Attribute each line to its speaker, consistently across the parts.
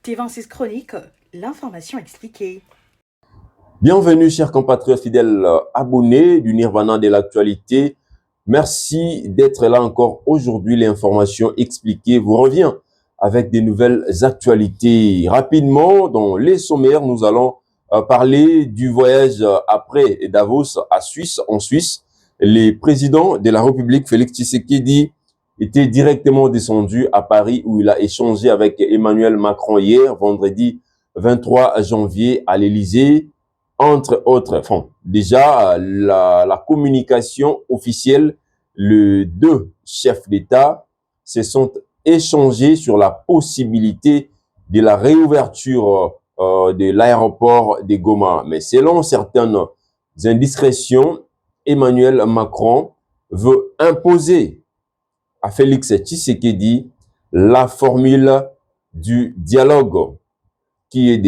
Speaker 1: T26 Chronique, l'information expliquée.
Speaker 2: Bienvenue, chers compatriotes fidèles abonnés du Nirvana de l'actualité. Merci d'être là encore aujourd'hui. L'information expliquée vous revient avec des nouvelles actualités. Rapidement, dans les sommaires, nous allons parler du voyage après Davos en Suisse. Les présidents de la République, Félix Tshisekedi, était directement descendu à Paris où il a échangé avec Emmanuel Macron hier, vendredi 23 janvier à l'Élysée. Entre autres, déjà la communication officielle, les deux chefs d'État se sont échangés sur la possibilité de la réouverture de l'aéroport de Goma. Mais selon certaines indiscrétions, Emmanuel Macron veut imposer à Félix Tshisekedi la formule du dialogue qui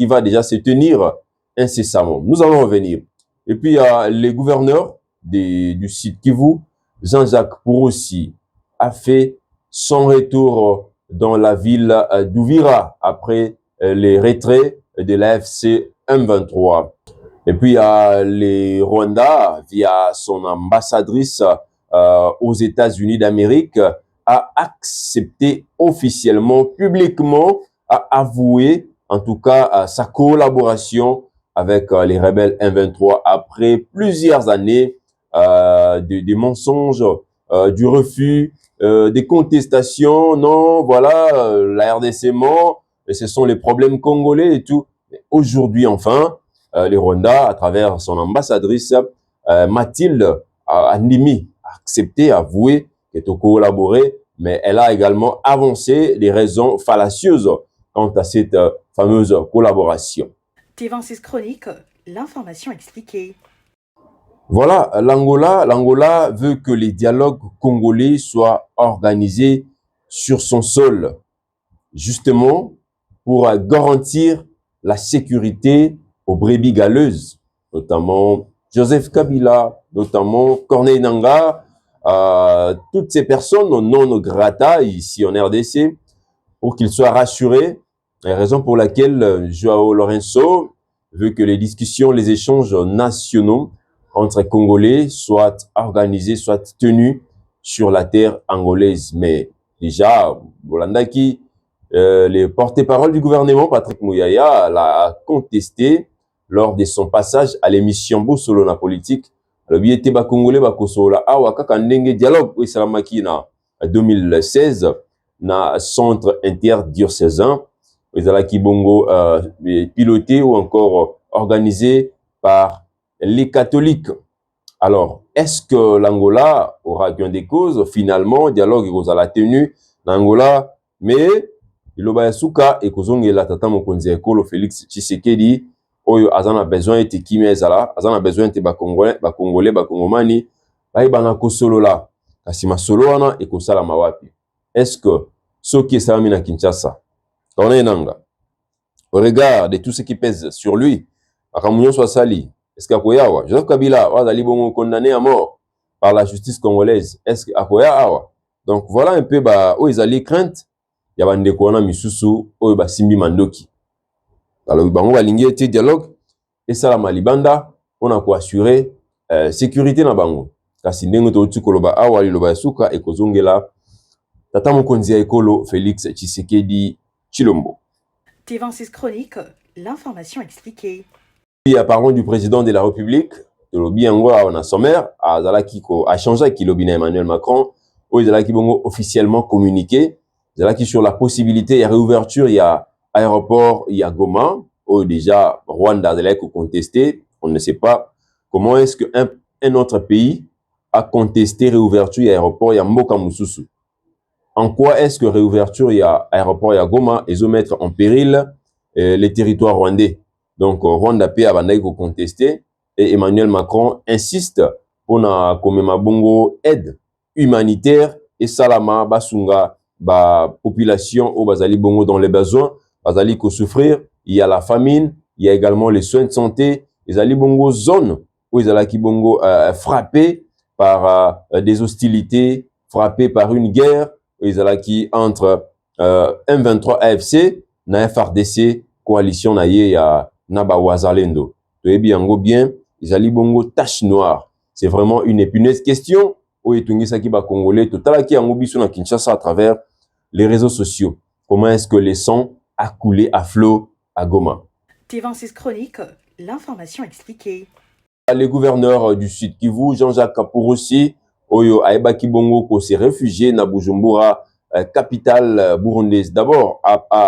Speaker 2: va déjà se tenir incessamment. Nous allons revenir. Et puis, il y a les gouverneurs du site Kivu, Jean-Jacques Purusi, a fait son retour dans la ville d'Uvira après les retraits de l'AFC M23. Et puis, il y a les Rwanda, via son ambassadrice aux États-Unis d'Amérique, a accepté officiellement, publiquement, a avoué en tout cas sa collaboration avec les rebelles M23 après plusieurs années de mensonges, du refus, des contestations. Non, voilà, la RDC ment, et ce sont les problèmes congolais et tout. Aujourd'hui, enfin, les Rwanda, à travers son ambassadrice, Mathilde Andimi, a accepté, avoué qu'elle a collaboré, mais elle a également avancé des raisons fallacieuses quant à cette fameuse collaboration.
Speaker 1: T26 Chronique, l'information expliquée.
Speaker 2: Voilà, l'Angola veut que les dialogues congolais soient organisés sur son sol, justement pour garantir la sécurité aux brebis galeuses, notamment Joseph Kabila, notamment Corneille Nangaa, toutes ces personnes non grata ici en RDC, pour qu'ils soient rassurés. La raison pour laquelle Joao Lourenço veut que les discussions, les échanges nationaux entre Congolais soient organisés, soient tenus sur la terre angolaise. Mais déjà, Bolandaki, les porte-parole du gouvernement, Patrick Mouyaya, l'a contesté lors de son passage à l'émission Bosolo na politique. Le biété ba Congolais ba kosola awa kaka ndenge dialogue o isalamaki na 2016 na centre interdiocésain, qui bongo piloté ou encore organisé par les catholiques. Alors, est-ce que l'Angola aura gain des causes? Finalement, dialogue est à la tenue l'Angola, mais iloba suka et kozongela tata mokonzi ekolo Félix Tshisekedi oyo azana besoin ete kimia ezala, azana besoin ete bakongolais bakongomani bayebana kosolola kasi masolo wana ekosala mawapi. Est-ce que ce qui est salami na Kinshasa, Corneille Nangaa, au regard de tout ce qui pèse sur lui, Akamunyo soit sali, est-ce qu'Akoyawa, Joseph Kabila, Wazali Bongo condamné à mort par la justice congolaise, est-ce qu'Akoyawa? Donc voilà un peu où ils allaient crainte, il y a bande kona misusu, où ba simbi mandoki. Alors bango balingi ete dialogue et ça la malibanda, on a quoi assurer sécurité na bango. Kasi ndenge to tukoloba awa liloba suka ekozongela tata mokonzi ya ekolo Félix Tshisekedi Tshilombo.
Speaker 1: T26 Chronique, l'information expliquée.
Speaker 2: Puis parlons du président de la République, de Lobi Angola on a sommaire, a changé avec Lobina Emmanuel Macron, où il a officiellement communiqué, il sur la possibilité, il y a réouverture, il y a aéroport, il y a Goma, où déjà Rwanda a contesté, on ne sait pas comment est-ce qu'un autre pays a contesté réouverture, il y a aéroport, il y a Mboka Mususu. En quoi est-ce que réouverture, il y a aéroport, il y a Goma, et ils vont mettre en péril les territoires rwandais. Donc, Rwanda P a contesté, et Emmanuel Macron insiste pour na komema bongo aide humanitaire et salama basunga ba population au bazali bongo dans les besoins, bazali ko souffrir, il y a la famine, il y a également les soins de santé, les ali bongo zone où ils allaient bongo frappés par des hostilités, frappés par une guerre, ils allaient entre M23 AFC na FRDC coalition na ye ya Naba Wazalendo. Toyebi yango bien, ezali bongo tache noire. C'est vraiment une épineuse question où etungisaki ba Congolais totalaki yango biso na Kinshasa à travers les réseaux sociaux. Comment est-ce que le sang a coulé à flot à Goma?
Speaker 1: T26 Chronique, l'information expliquée.
Speaker 2: Le gouverneur du Sud Kivu, Jean-Jacques Kapourosi, Oyo Aebaki Bongo, ko s'est réfugié na Bujumbura, capitale burundaise. D'abord,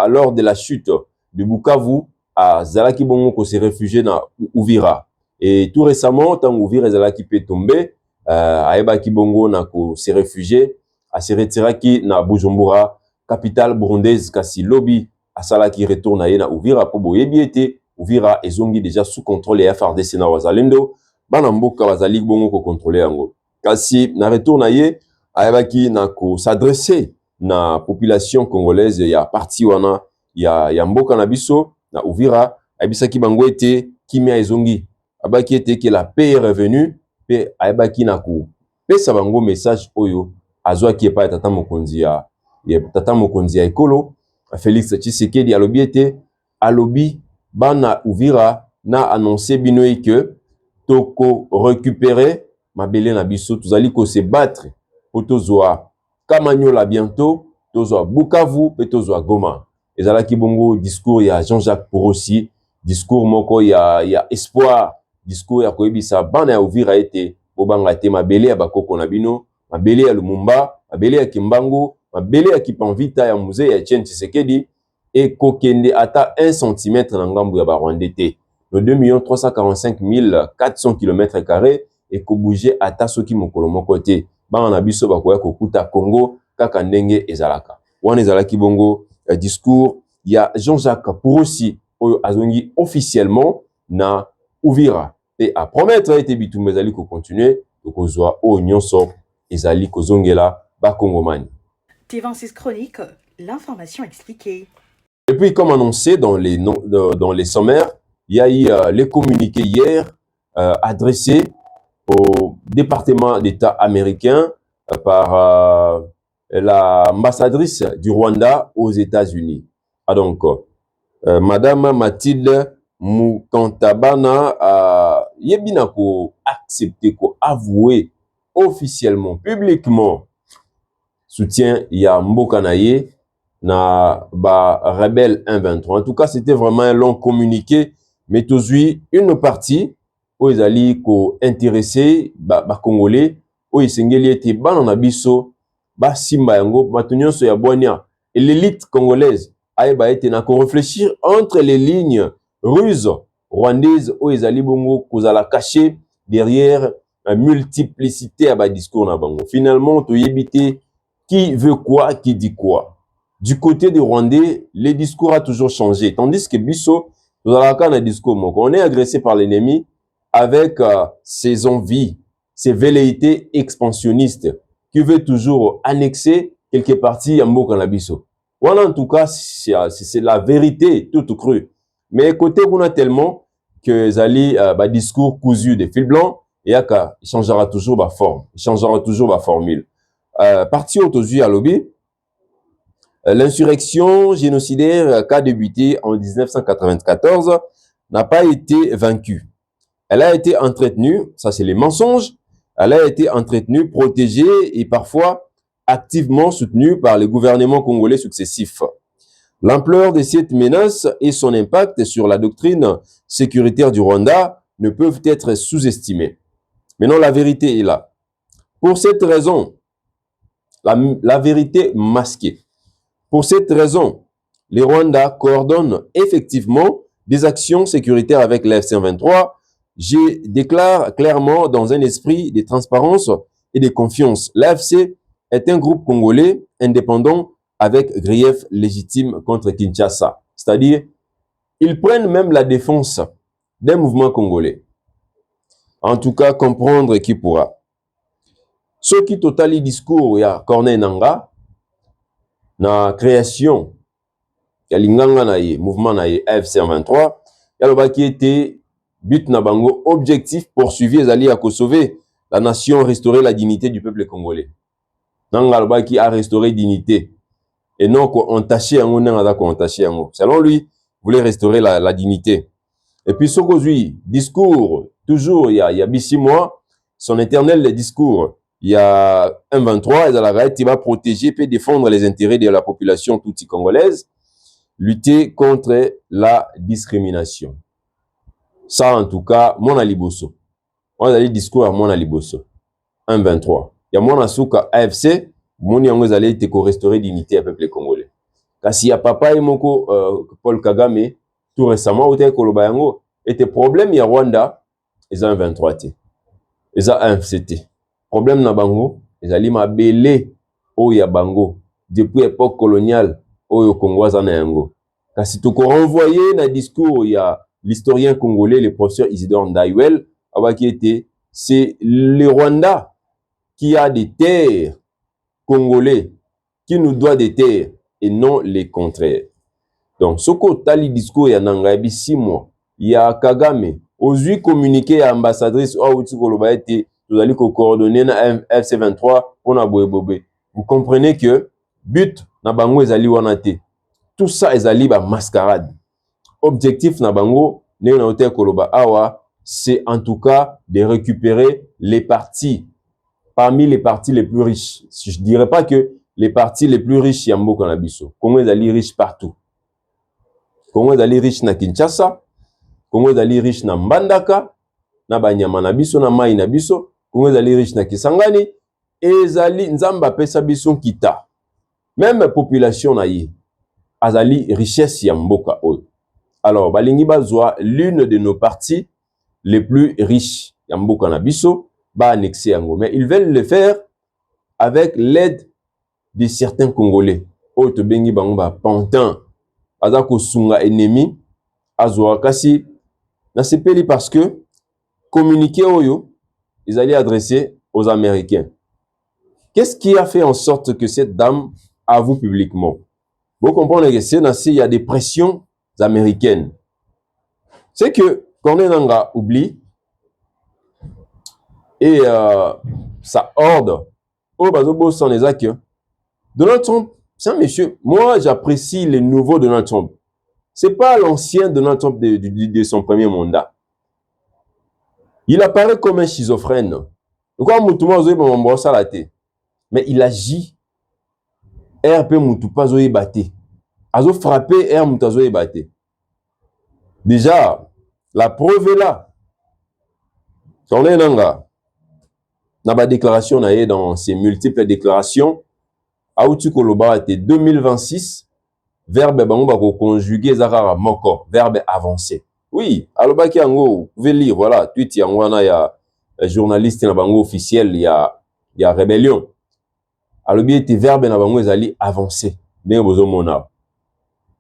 Speaker 2: lors de la chute de Bukavu, à Zalaki Bongo, ko s'est réfugié na Uvira. Et tout récemment, tant Uvira Zalaki peut tomber, Aebaki Bongo na ko s'est réfugié, à se retiraki na Bujumbura, capitale burundaise, kasi lobby, à Salaki retourne na Uvira, pour boyebi été. Uvira ezongi déjà sous contrôle et FRDC na Wazalendo bana mboka bazali bongo ko contrôler yango kasi na retour na ye ayebaki na ko s'adresser na population congolaise ya parti wana ya mboka na biso na Uvira ayebisaki bango ete kimia ezongi abaki ete que la paix est revenue pe ayebaki na ko pesa bango message oyo azwaki epa tata mokonzi ya ekolo Félix Tshisekedi alobi ete alobi bana Uvira na annoncé binoé que toko récupérer mabele na biso tozali ko se battre pour tozwa Kamanyola bientôt tozwa Bukavu pe tozwa Goma ezalaki bongo discours ya Jean-Jacques Porosi discours moko ya espoir discours ya koyebisa bana ya Uvira ete bobanga te mabele ya bakoko na bino mabele ya Lumumba mabele ya Kimbangu mabele ya Kipanvita ya musée ya Etienne Tshisekedi et kokende ata 1 cm na ngambu ya Rwandais te. Le 2 345 400 km² et ko bouger ata soki mokolo moko te. Bana na biso bakoya kokuta Congo kaka ndenge ezalaka. Wana ezalaki bongo discours ya Jean-Jacques Porosi oyo azongi officiellement na Uvira et à promettre ete bitumba ezali ko continuer tokozwa o nyonso ezali kozongela ba Congomani.
Speaker 1: T26 Chronique, l'information expliquée.
Speaker 2: Et puis, comme annoncé dans les sommaires, il y a eu les communiqués hier adressés au département d'État américain par l'ambassadrice du Rwanda aux États-Unis. Ah donc, Madame Mathilde Mukantabana yebina ko accepté, ko avoué officiellement, publiquement, soutien ya mboka na ye na ba rebelle 123. En tout cas, c'était vraiment un long communiqué, mais tozui une partie où ils allaient ko intéressé ba Congolais où ils sengeli ete bana na biso ba simba yango batunyoso ya boania et l'élite congolaise aye ba ete na ko réfléchir entre les lignes russes rwandaises où ils allaient bongo kozala caché derrière la multiplicité à ba discours na bango. Finalement, to yebité qui veut quoi, qui dit quoi. Du côté des Rwandais, le discours a toujours changé. Tandis que Bisso, nous avons un discours. On est agressé par l'ennemi avec ses envies, ses velléités expansionnistes, qui veut toujours annexer quelque partie à Mboka Bisso. Voilà, en tout cas, c'est la vérité, tout cru. Mais côté, on a tellement que Zali, discours cousu de fil blanc, et il changera toujours ma forme, il changera toujours ma formule. Parti autour à lobby, l'insurrection génocidaire qu'a débuté en 1994 n'a pas été vaincue. Elle a été entretenue, ça c'est les mensonges, elle a été entretenue, protégée et parfois activement soutenue par les gouvernements congolais successifs. L'ampleur de cette menace et son impact sur la doctrine sécuritaire du Rwanda ne peuvent être sous-estimés. Maintenant, la vérité est là. Pour cette raison, la vérité masquée. Pour cette raison, les Rwandais coordonnent effectivement des actions sécuritaires avec l'AFC-M23. Je déclare clairement dans un esprit de transparence et de confiance. L'AFC est un groupe congolais indépendant avec grief légitime contre Kinshasa. C'est-à-dire, ils prennent même la défense d'un mouvement congolais. En tout cas, comprendre qui pourra. Ceux qui totali discours, il y a Corneille Nangaa, na création ya linganga na ye mouvement na ye AFC-M23 yalobaki ete but na bango objectif poursuivi ezali à sauver la nation, restaurer la dignité du peuple congolais. Nanga alobaki a restaurer dignité et non entaché en entaché en. Selon lui, voulait restaurer la dignité. Et puis ce qu'aujourd'hui, discours, toujours il y a 6 mois, son éternel discours, il y a un 23, il va protéger et défendre les intérêts de la population toute congolaise, lutter contre la discrimination. Ça, en tout cas, mon aliboso. On a dit discours à mon aliboso. 1-23. Il y a mon asuka AFC, mon yango allait te restaurer dignité à peuple congolais. Kasi ya papa et moko Paul Kagame, tout récemment, au tel koloba yango, était problème ya Rwanda, ils ont un 23 t. Ils ont un FCT. Problème na bango, ils allaient ma belé au ya bango, depuis époque coloniale, au yo Congo na yango. Kasi tout renvoyé na discours, il y a l'historien congolais, le professeur Isidore Ndaiwel, qui était, c'est le Rwanda qui a des terres congolais, qui nous doit des terres, et non les contraires. Donc, ce côté le discours, il y a Nangabi 6 mois, il y a Kagame, aujourd'hui communiqué à ambassadrice, vous allez coordonner na FC23 pour na boye. Vous comprenez que but na bango ezali wanate. Tout ça ezali ba mascarade. Objectif na bango ne na hotel koloba awa, c'est en tout cas de récupérer les partis parmi les partis les plus riches. Je ne dirais pas que les partis les plus riches y ambo na biso. Congo ezali riche partout. Congo ezali riche na Kinshasa, Congo ezali riche na Mbandaka, na banyama na biso na mai na biso. Congo ezali riche na Kisangani, ezali nzamba pesa biso kita. Même population na ye, azali richesse ya mboka oyo. Alors, balingi bazwa l'une de nos parties les plus riches ya mboka na biso, ba annexer yango. Mais ils veulent le faire avec l'aide de certains Congolais. Oyo to bengi bango ba pantin. Aza ko sunga ennemi, azwa kasi na sepeli parce que communiqué oyo ils allaient adresser aux Américains. Qu'est-ce qui a fait en sorte que cette dame avoue publiquement? Vous comprenez que c'est il y a des pressions américaines. C'est que Corneille Nangaa oublie et ça horde au bazobo sans les actes. Donald Trump, c'est un monsieur, moi j'apprécie les nouveaux Donald Trump. C'est pas l'ancien Donald Trump de son premier mandat. Il apparaît comme un schizophrène. Mais il agit. RP Moutou est batté. Azo frappé R Moutazo est batté. Déjà, la preuve est là. Dans les Nanga, n'a déclaration dans ces multiples déclarations, Aoutu Koloba était 2026, verbe bango conjugué Zahara Moko, verbe avancé. Oui, alobaki yango, vous pouvez lire, voilà, tweet yango il y a journaliste na bango officiel, il y a rébellion. Alobi était verbe na bango ezali avancé. Bien bozo mona.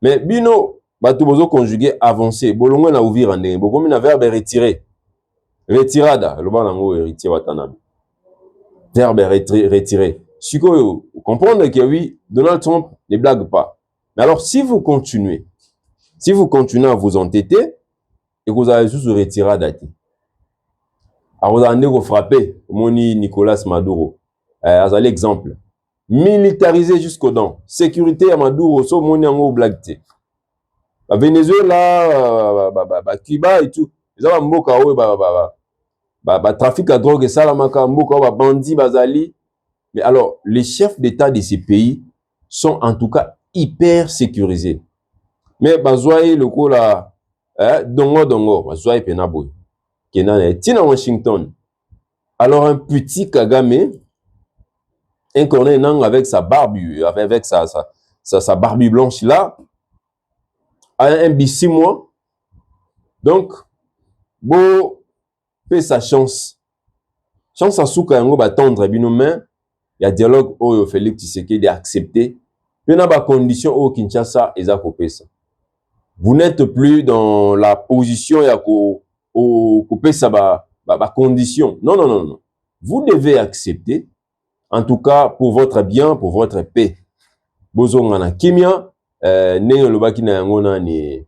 Speaker 2: Mais bino bato bozo conjugué avancé, bolongo na ouvir ndenge, bokomi na verbe retiré. Retirada, loba nango héritier watanabe. Verbe retiré. Sikoyo, comprendre que oui, Donald Trump ne blague pas. Mais alors si vous continuez à vous entêter et que vous avez juste retiré date. Alors vous allez vous frapper, moni Nicolas Maduro. Azali exemple. Militarisé jusqu'aux dents. Sécurité à Maduro, so moni yango blague. Venezuela, Cuba et tout. Ils ont mboka oyo trafic à drogue et salamaka mboka bandits bazali. Mais alors les chefs d'État de ces pays sont en tout cas hyper sécurisés. Mais bazwaye le ko la dongo bazwaye penaboy. Kenan tina Washington. Alors un petit Kagame incarné avec sa barbe avec sa barbe blanche là un B6 mois. Donc beau fait sa chance à souka yango ba tendre bino main. Il y a dialogue au Félix Tshisekedi d'accepter. Puis na ba condition au Kinshasa eza kopesa. Vous n'êtes plus dans la position ya ko pesa ba condition. Non. Vous devez accepter, en tout cas pour votre bien, pour votre paix. Bozonga na kimia ndenge lobaki na yango nani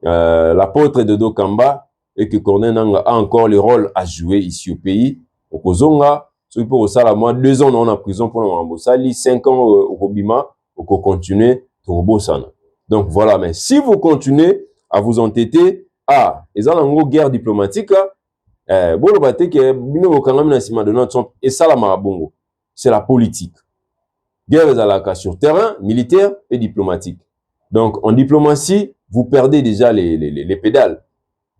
Speaker 2: l'apôtre de Dokamba et que Corneille Nangaa a encore le rôle à jouer ici au pays. Okozonga, celui pour ça la moins 2 ans dans la prison pour Mambosali, 5 ans au Robima, pour continuer turbo sana. Donc voilà, mais si vous continuez à vous entêter, ils ont une guerre diplomatique, c'est la politique. Guerre sur terrain, militaire et diplomatique. Donc en diplomatie, vous perdez déjà les pédales.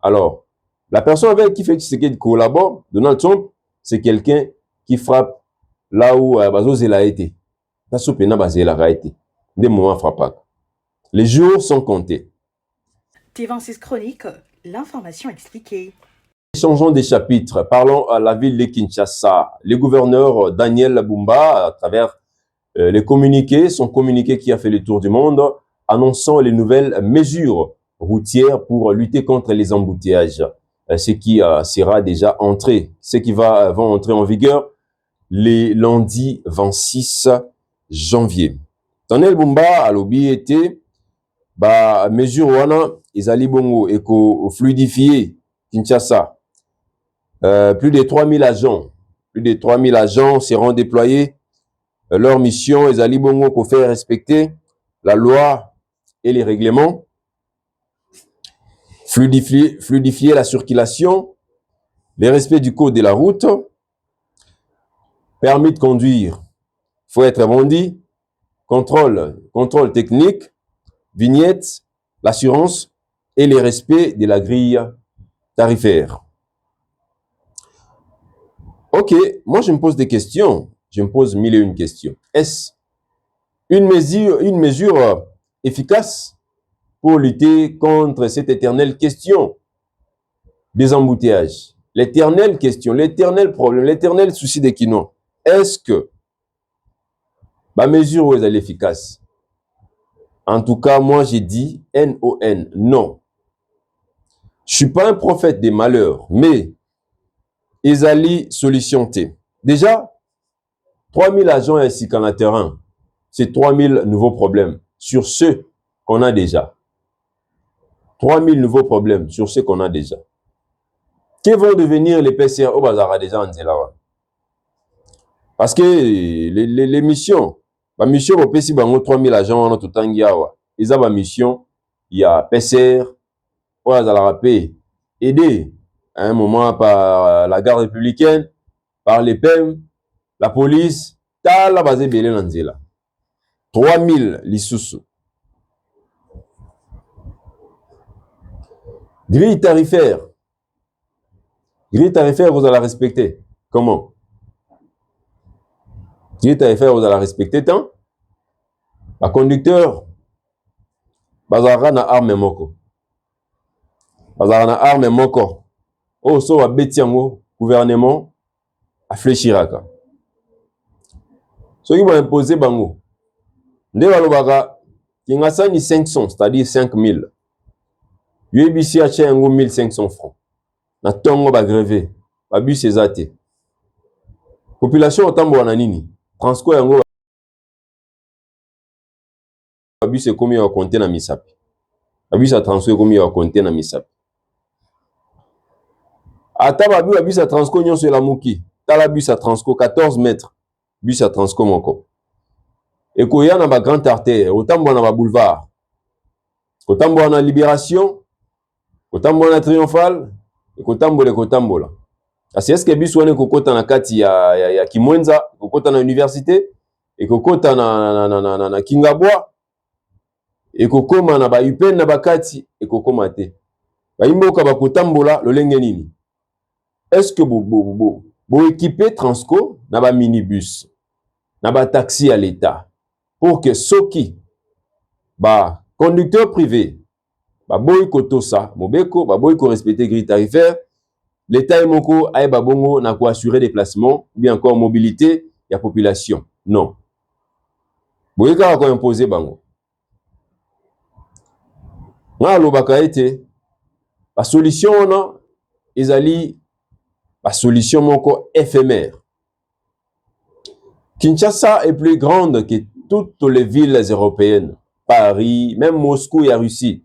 Speaker 2: Alors, la personne avec qui fait Tshisekedi collabore, Donald Trump, c'est quelqu'un qui frappe là où Bazoz a été. Des moments frappants. Les jours sont comptés.
Speaker 1: T26 Chronique, l'information expliquée.
Speaker 2: Changeons des chapitres. Parlons à la ville de Kinshasa. Le gouverneur Daniel Bumba, à travers les communiqués, son communiqué qui a fait le tour du monde, annonçant les nouvelles mesures routières pour lutter contre les embouteillages. Ce qui sera déjà entré, ce qui va entrer en vigueur les lundi 26 janvier. Daniel Bumba a été mesure wana ezali bongo eko fluidifier Kinshasa. Plus de 3000 agents seront déployés. Leur mission ezali bongo pour faire respecter la loi et les règlements, fluidifier la circulation, le respect du code de la route, permis de conduire, faut être bondi, contrôle technique, vignette, l'assurance et le respect de la grille tarifaire. Ok, moi je me pose des questions, je me pose mille et une questions. Est-ce une mesure efficace pour lutter contre cette éternelle question des embouteillages? L'éternelle question, l'éternel problème, l'éternel souci des Kinois. Est-ce que ma mesure est efficace? En tout cas, moi j'ai dit N-O-N, non. Je suis pas un prophète des malheurs, mais Ezali solution T. Déjà, 3000 agents ainsi qu'en terrain, c'est 3000 nouveaux problèmes sur ceux qu'on a déjà. 3000 nouveaux problèmes sur ceux qu'on a déjà. Que vont devenir les PCR au Bazara déjà en Zelawa? Parce que les missions, la mission au PC bango 3000 agents en tout temps yawa. Ils ont ma mission, il y a PCR, au Bazara aider à un moment par la garde républicaine, par les PEM, la police, la base belé nanzela. 3000 lissusu. Grille tarifaire, vous allez la respecter. Comment? Grille tarifaire, vous allez la respecter tant? La conducteur, bazara na arme moko. Bazara na arme moko. Oh, so wa betiango, gouvernement, a fléchiraka. So, ils vont imposer bango. Nde balobaka, kingasani 500, c'est-à-dire 5000. UABC a acheté 1500 francs. Na tongo ba grevé. Ba bus ezate. Population otambo wana nini? Transco yango ba bus ekomi ya compter na misapi. Ba bus a transco ekomi ya compter na misapi. Ata ba bus a transco nyonso la muki. Tala bus a transco 14 mètres. Bus a transco moko. Ekoya na ba grande artère, otambo na ba boulevard. Otambo na Libération, otambo na Triomphal, ekotambo la. Asi eske bus wana kokota na kati ya Kimwenza, kokota na université, ekokota na Kingabwa, ekokoma na ba UPN na bakati, ekokoma te. Ba imboka bakotambola lolenge nini? Est-ce que bo équiper Transco na ba minibus, na ba taxi à l'État, pour que soki ba conducteur privé ba boy kotosa mobeko ba boy ko respecter grille tarifaire, l'État est moko aye ba bongo na ko assurer déplacement ou bien encore mobilité ya population. Non. Boy ka ko imposer bango. Na lobaka ete la solution na ezali la solution moko éphémère. Kinshasa est plus grande que toutes les villes européennes. Paris, même Moscou et la Russie.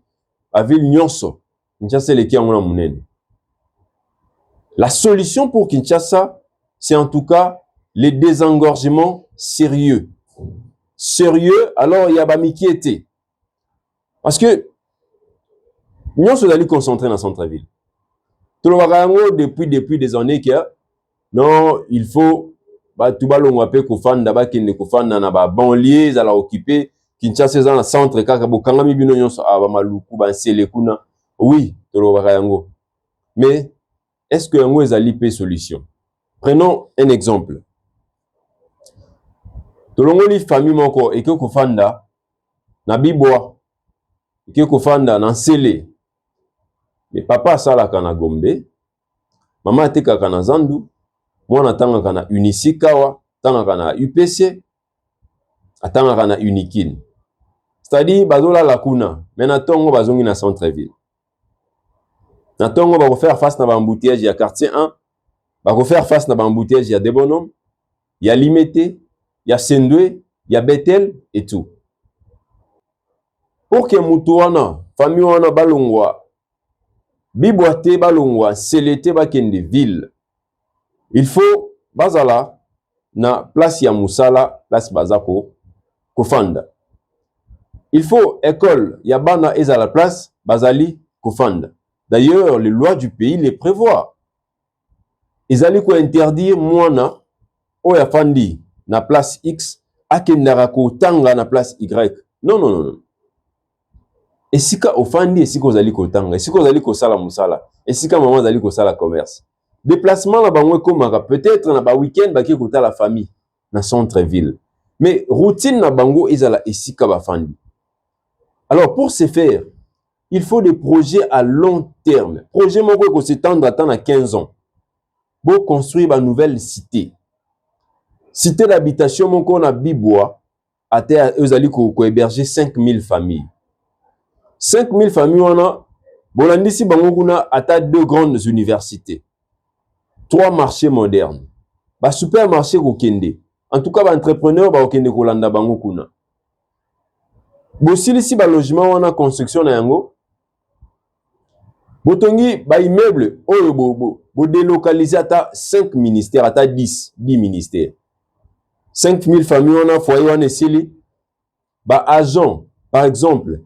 Speaker 2: La ville Nyonso. Kinshasa est le La solution pour Kinshasa, c'est en tout cas les désengorgements sérieux. sérieux, alors il y a bamikiete. Parce que nous sommes concentrés dans le centre-ville. Tout le monde depuis des années que non, il faut tout balongo pe kufanda ba kende kufanda na ba banlieue za la occuper Kinshasa za na centre kaka bokanga mibino nyonso aba maluku ba nsele kuna. Oui, tout le monde. Mais est-ce que yango ezali pe solution? Prenons un exemple. Tolongoli famille moko eke kufanda na bibwa eke kufanda na nsele. Mais papa asalaka na Gombe, mama atekaka na Zandu, mwana atangaka na Unisikawa, atangaka na UPC, atangaka na Unikin. C'est-à-dire bazola la kuna, mais na tongo bazongi na centre-ville. Na tongo bako faire face na bambouteillage ya quartier 1, bako faire face na bambouteillage ya Debonom, ya Limete, ya Sendwe, ya Bethel et tout. Pour que mutu wana, famille wana balongwa, bibwate balongwa, selete bakende ville, il faut bazala na place ya musala, place bazako kofanda. Il faut école ya bana eza la place bazali kofanda. D'ailleurs, les lois du pays les prévoient. Ezali ko interdire mwana oya fandi na place X akendara ko tanga na place Y. Non non non. Esika ofandi esika ozali ko tanga, esika ozali ko sala musala, esika maman ozali ko sala commerce. Déplacement na bango komaka peut-être na ba week-end baki kota la famille na centre ville. Mais routine na bango ezala esika ba fandi. Alors pour ce faire, il faut des projets à long terme. Projet moko ko s'étendre à 15 ans. Pour construire une nouvelle cité. Cité d'habitation moko na Bibwa a ezali ko héberger 5000 familles. 5000 familles on a bolandisi bango kuna ata 2 grandes universités. 3 marchés modernes. Ba supermarché ko kende. En tout cas ba entrepreneur ba kende ko landa bango kuna. Bosilisi ba logement wana construction na yango. Botongi ba immeuble oyo bo délocaliser ata 5 ministères ata 10 ministères. 5000 familles wana foyer wana esili ba agent par exemple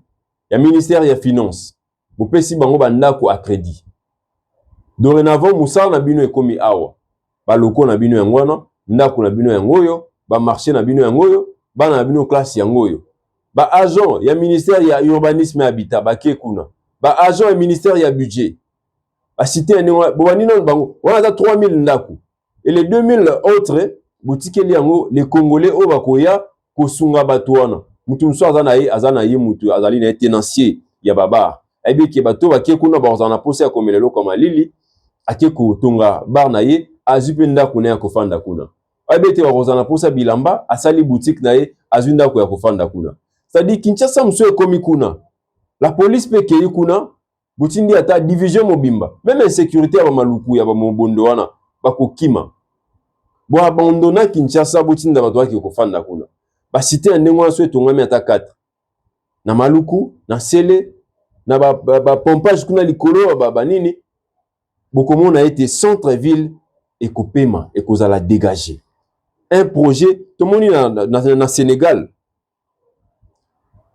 Speaker 2: ya ministère ya finance. Bo pesi bango ba ndako à crédit. Dorénavant musala na bino ekomi awa. Ba loko na bino yango wana, ndako na bino yango yo, ba marché na bino yango yo, ba na bino classe yango yo. Ba agent ya ministère ya urbanisme et habitat ba kuna. Ba agent ya ministère ya budget. Ba cité bo banino bango, wana za 3000 ndako. Et les 2000 autres boutique yango les Congolais o bakoya kosunga bato wana. Mutu mso azana ye mutu azali na tenancier ya baba. Ebi ke bato bakie kuna ba ozana posa ya komelelo koma lili ake ko tunga bar na ye azupenda kuna ya kofanda kuna. Ebi te ozana posa bilamba asali boutique na ye azunda ko ya kofanda kuna. C'est-à-dire Kinshasa mso ekomi kuna. La police pe ke kuna butindi ata division mobimba. Même insécurité ya maluku ya ba mobondo wana bakokima. Bo abandona Kinshasa butinda bato waki kofanda kuna. Ba cité ya ndenge wana so etongami ata 4. Na maluku, na sele, na ba pompage kuna likolo ba nini. Bokomona ete centre-ville ekopema ekozala dégager. Un projet tout le monde na Sénégal.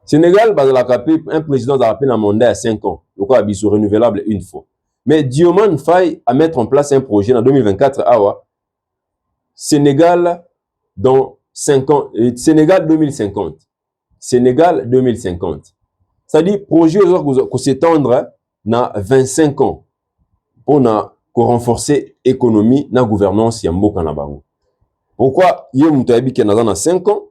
Speaker 2: Sénégal bazalaka pe un président a rappelé un mandat à 5 ans. Donc a biso renouvelable une fois. Mais Diomaye Faye à mettre en place un projet en 2024 awa Sénégal dans 5 ans, Sénégal 2050. Sénégal 2050. C'est-à-dire projet qui s'étendre na 25 ans pour renforcer l'économie na gouvernance ya mboka na bango. Pourquoi yé muto yabi ke na 5 ans?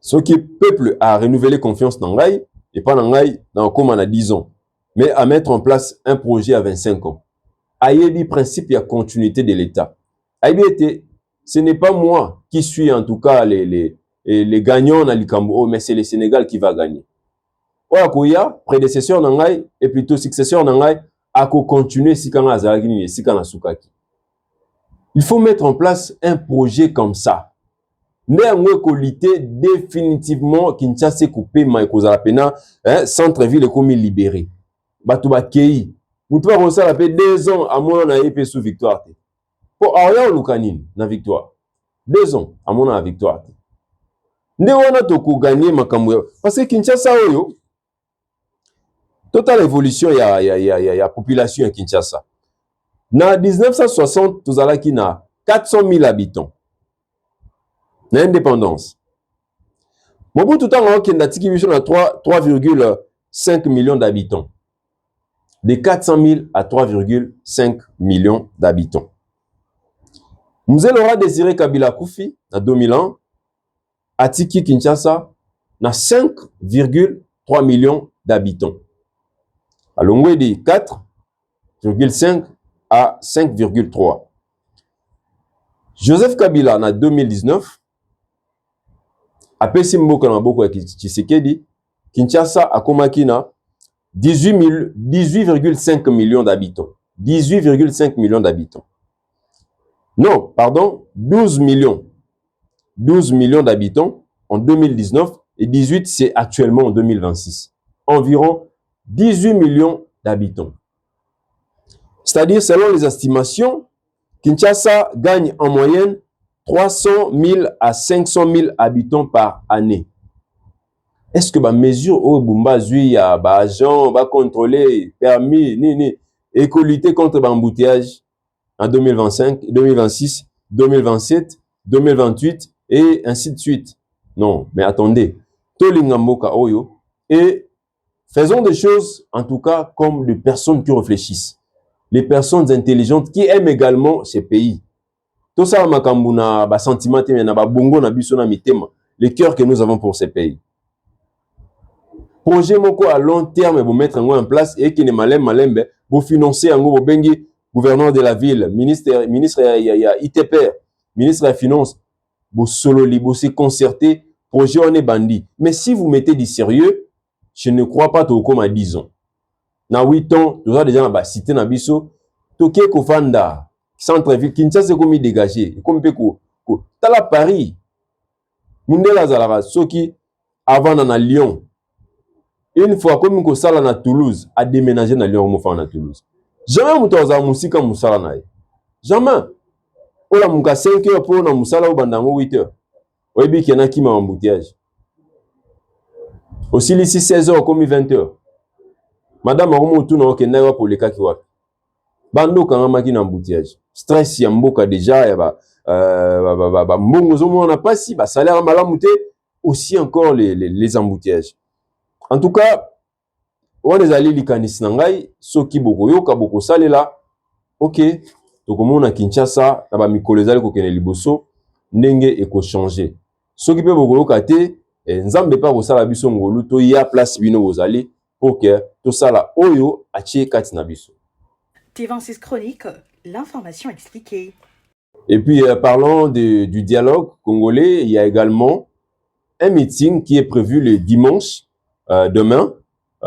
Speaker 2: Ce qui peuple a renouvelé confiance dans ngai et pas dans ngai dans comme on a 10 ans. Mais à mettre en place un projet à 25 ans. Ayebi principe ya continuité de l'État. Ayebi était ce n'est pas moi qui suis en tout cas les gagnants dans l'Ikambo, mais c'est le Sénégal qui va gagner. Oya koya, prédécesseur nangai et plutôt successeur nangai, a continuer si kana azalaki si kana sukaki. Il faut mettre en place un projet comme ça. Néanmoins qualité définitivement Kinshasa coupé ma ekozala pena, centre-ville ekomi libéré. Bato ba kei. Mutu ba kosala pe 2 ans à mona na EP sous victoire. Pour Aria Lukanine, na victoire. 2 ans, à mon victoire. Nde wana toko gagner makambo parce que Kinshasa oyo totale évolution ya population ya Kinshasa. Na 1960 tozalaki na 400 000 habitants. Na indépendance. Mobutu tango okenda tiki biso na 3,5 millions d'habitants. De 400 000 à 3,5 millions d'habitants. Mzee Laurent Désiré Kabila Koufi, en 2001, atiki Kinshasa, na 5,3 millions d'habitants. À l'ongwe de 4,5 à 5,3. Joseph Kabila, en 2019, apesi mboka na boko ya Tshisekedi, Kinshasa akomaki na 18,5 millions d'habitants. 18,5 millions d'habitants. Non, pardon, 12 millions. 12 millions d'habitants en 2019 et 18 c'est actuellement en 2026. Environ 18 millions d'habitants. C'est-à-dire, selon les estimations, Kinshasa gagne en moyenne 300 000 à 500 000 habitants par année. Est-ce que la mesure où Bumba Zui a agent va contrôler, permis, et lutter contre l'embouteillage en 2025, 2026, 2027, 2028 et ainsi de suite? Non, mais attendez. Tolingamboka Oyo et faisons des choses en tout cas comme des personnes qui réfléchissent. Les personnes intelligentes qui aiment également ces pays. Tout ça, makambuna, ba sentiment, na ba bongo na biso na mitema, le cœur que nous avons pour ces pays. Projet moko à long terme, vous mettre en place et qui ne malembe, vous financer en gros, bengi, gouverneur de la ville, ministre ITPR, ministre de la finance, vous solo libo, c'est concerté, projet on est bandit. Mais si vous mettez du sérieux, je ne crois pas tout comme à 10 ans. Na 8 ans, tu as déjà dans la cité na biso, toké kofanda, centre-ville, Kinshasa comme dégagé, comme peko, tala Paris, Mundela Zalara, soki, avant dans Lyon, une fois comme ko sala na Toulouse, a déménagé na Lyon, mo fa na Toulouse. Jamais muto za musika musala na ye. Jamais. Ola muka 5 heures pour na musala ou bandango 8 heures. Oyebi kena ki ma embouteillage. Aussi ici 16 heures comme 20 heures. Madame Arumo tout na okenda pour le cas qui wa. Bando kanga maki na embouteillage. Stress ya mboka déjà ya ba mbongo zo mo na pasi ba salaire malamu te, aussi encore les embouteillages. En tout cas, on les allés likanis nangai soki boko yoka boko salela. OK, tokomona Kinshasa na ba mikolo ezali ko kene liboso ndenge eko changer. Soki pe boko yoka te nzambe pa ko sala biso ngolu to ya place bino bozali pour que to sala oyo achie kati na biso.
Speaker 1: T26 Chronique, l'information expliquée.
Speaker 2: Et puis parlons du dialogue congolais, il y a également un meeting qui est prévu le dimanche demain.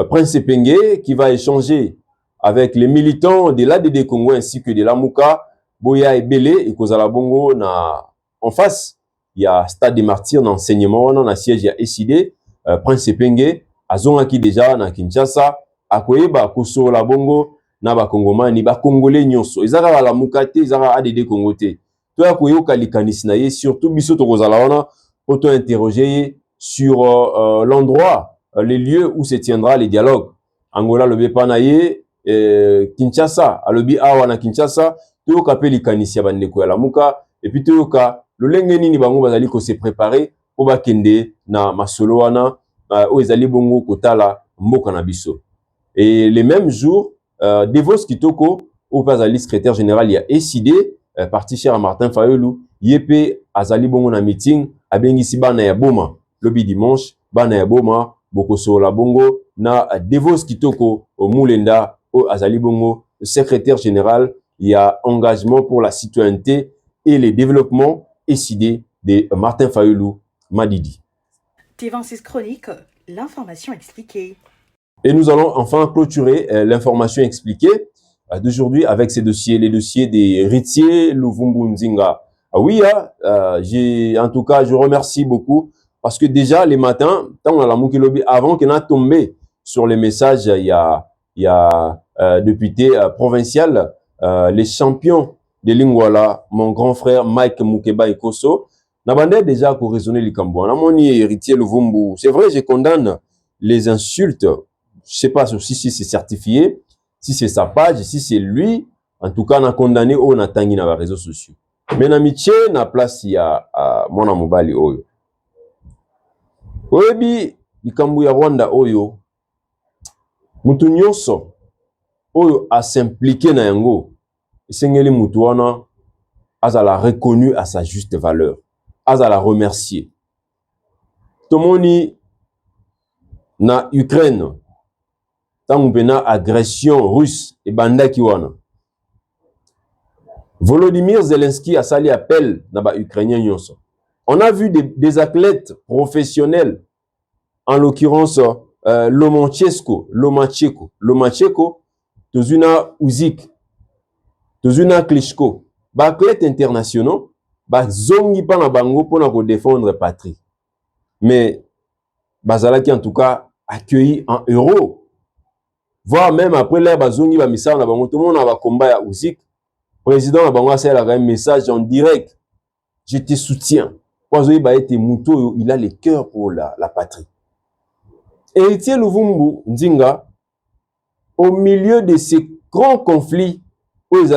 Speaker 2: Prince Epenge qui va échanger avec les militants de l'ADD Congo ainsi que de la Mouka, Boya et Belé et Kozala Bongo en face. Il y a Stade des Martyrs d'enseignement, on a siège, il y a SID, Prince Epenge, Azongaki déjà na Kinshasa, Akoyeba Koso la Bongo, na ba Kongomani, ba Congolais nyonso. Ezaka la Mouka te, ezaka ADD Congo te. To ya koyoka likanisi na ye, surtout biso to Kozala wana, auto interroger sur l'endroit, les lieux où se tiendra les dialogues. Angola lobi panaye, Kinshasa, alobi awa na Kinshasa, toyoka pe likanisi ya bandeko ya lamuka, et puis toyoka lolenge nini bango bazali ko se préparer po bakende na masolo wana o ezali bongo kotala mboka na biso. Et les mêmes jours, Devos Kitoko, au bazali secrétaire général ya SID, parti cher à Martin Fayulu, yepe azali bongo na meeting, abengisi bana ya boma, lobi dimanche, bana ya boma, bokoso la bongo, na Devos Kitoko, au Moulenda, au azali bongo, secrétaire général, il y a engagement pour la citoyenneté et le développement SID de Martin Fayulu, Madidi.
Speaker 1: T26 Chronique, l'information expliquée.
Speaker 2: Et nous allons enfin clôturer l'information expliquée d'aujourd'hui avec ces dossiers, les dossiers des héritiers Luvumbu Nzinga. Oui, en tout cas, je remercie beaucoup parce que déjà les matins, avant qu'on a tombé sur les messages, il y a député provincial, les champions de Lingwala, mon grand frère Mike Mukeba Ekoso, Nabandé déjà pour raisonner les Cambouans. Namoni héritier Luvumbu. C'est vrai, je condamne les insultes. Je sais pas si c'est certifié, si c'est sa page, si c'est lui. En tout cas, on a condamné on a tangi na réseaux sociaux. Mais na miché na place ya mona mobali oyo. Oyebi likambu ya Rwanda oyo. Mutu nyonso oyo a s'impliquer na yango. Esengeli mutu wana azala reconnu à sa juste valeur. Azala remercier. Tomoni na Ukraine tangu pena agression russe et bandaki wana. Volodymyr Zelensky a sali appel na ba Ukrainiens nyonso. On a vu des professionnels, en l'occurrence Lomachenko, Tozuna Uzik, Tozuna Klitschko, ba athlètes internationaux, ba zongi pa na bango pona ko défendre patrie. Mais bazalaki en tout cas accueilli en héros. Voire même après là bazongi ba misala na bango tout le monde na ba combat ya Uzik. Président na bango a un message en direct. Je te soutiens. Il a le cœur pour la patrie. Héritier Luvumbu Nzinga, au milieu de ces grands conflits, il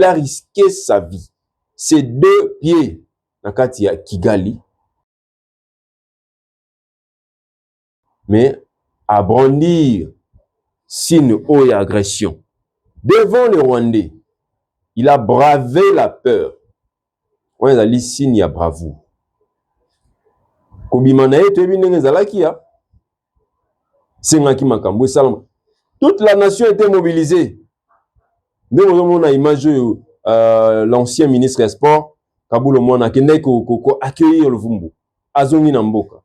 Speaker 2: a risqué sa vie. Ses 2 pieds, nakati ya Kigali, mais à brandir signe ou agression. Devant les Rwandais, il a bravé la peur. On a dit signe ya bravoure. Toute la nation était mobilisée. Nous avons une image l'ancien ministre des Sports, Kaboul Omona, qui n'est accueillir le Vumbu. Azongi Namboka.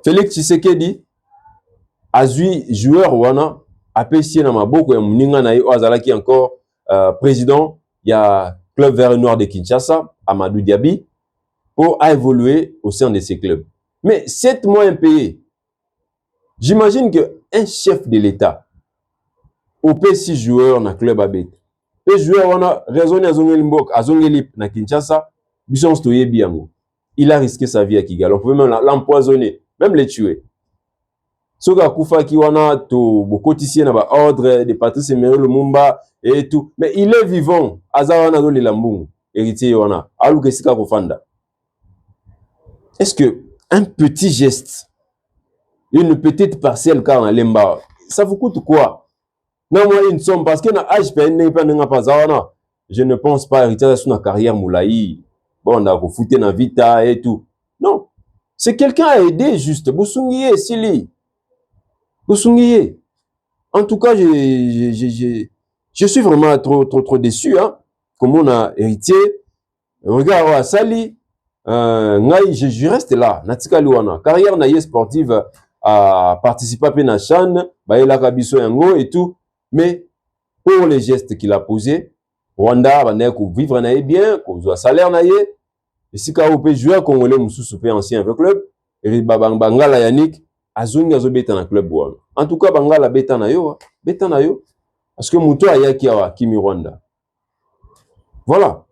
Speaker 2: Félix Tshisekedi, Azui, joueur Wana, apprécié na maboko ya muninga na yo azalaki encore président il y a club vert et noir de Kinshasa, Amadou Diaby, pour évoluer au sein de ces clubs. Mais 7 mois impayés. J'imagine qu'un chef de l'État, au P6 joueurs dans le club abet, les joueurs on a raison à Zongelip na Kinshasa, il a risqué sa vie à Kigali. On pouvait même l'empoisonner, même les tuer. Soka Koufa qui wana to bokotisier na ba ordre de Patrice Emery Lumumba et tout, mais il est vivant. Azawana do lambungu héritier wana alu kesika kofanda. Est-ce que un petit geste, une petite parcelle car en lemba, ça vous coûte quoi? Non, moi une somme parce que na âge peine pas n'enga pas zawana. Je ne pense pas hériter sur une carrière moulaï. Bon, on a refouté na vita et tout. Non, c'est quelqu'un à aider juste. Boussungiye Sili. Boussungiye. En tout cas, je suis vraiment trop déçu, hein. Comme on a héritier. Regarde, Sali. Je reste là. Natika Luana. Carrière naïe sportive à participer à la chaîne, Baïla Kabiso Yango et tout. Mais pour les gestes qu'il a posés, Rwanda va vivre naïe bien, qu'on soit salaire naïe. Et si quand vous pouvez jouer congolais moussou super ancien avec club, et Bangala Yannick, Azungi azo beta na club wana. En tout cas Bangala beta na yo, parce que Mouto ayaki awa Kimi Rwanda. Voilà.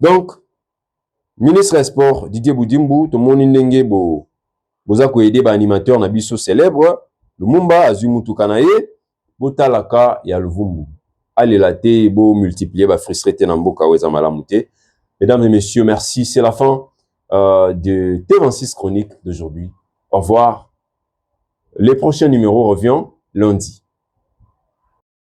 Speaker 2: Donc ministre des Sports Didier Boudimbu, tout le monde ndenge boza ko aider ba animateur na biso célèbre, Lumumba azu mutu kanaye, botalaka ya Luvumbu. Allez la te bo multiplier ba frustrer te na mboka weza malamu te. Mesdames et messieurs, merci. C'est la fin de T26 Chroniques d'aujourd'hui. Au revoir. Les prochains numéros reviennent lundi.